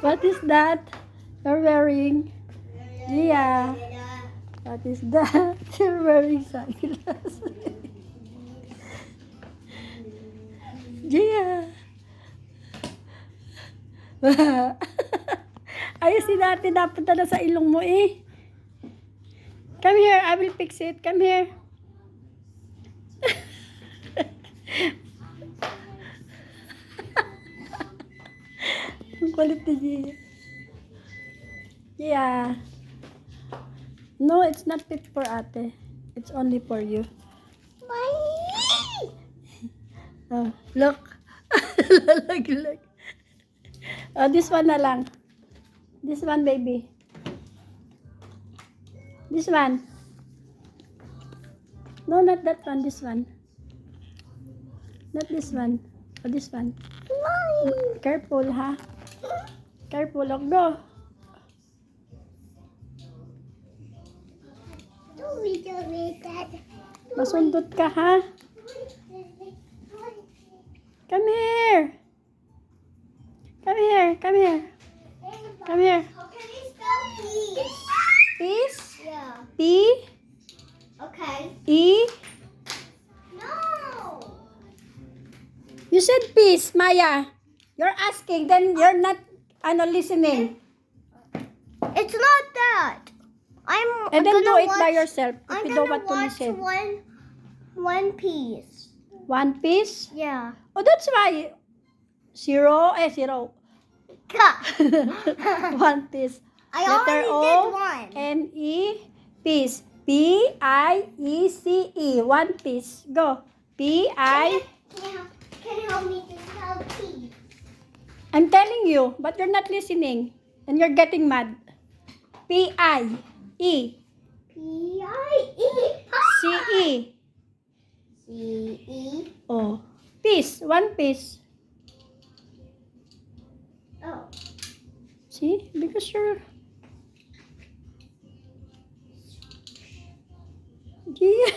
What is that you're wearing? Gia. What is that? You're wearing sunglasses. Gia. Ayusin natin. Napunta na sa ilong mo eh. Come here. I will fix it. Come here. Ang kulit ni Gia. Yeah. No, it's not fit for ate. It's only for you. Oh, look. Lalaglag. Oh, this one na lang. This one, baby. This one. No, not that one. This one. Not this one. Oh, this one. Careful, ha? Careful, oh, go. Masundot ka, ha? Come here. Come here. Come here. Come here. Can you spell peace? Peace. Yeah. P. Okay. E. No. You said peace, Maya. You're asking, then you're not listening. It's not that. And then do gonna it by watch- yourself if I'm you don't gonna want to watch listen. One Piece. One piece? Yeah. Oh, that's why. Zero. One piece. I Letter already O. did one. N-E. Piece. P-I-E-C-E. One piece. Go. P-I. Can you help me to spell peace? I'm telling you, but you're not listening. And you're getting mad. P-I-E. P-I-E. C-E. C-E. Oh. Piece. One piece. Oh. See? Because you're... Gia.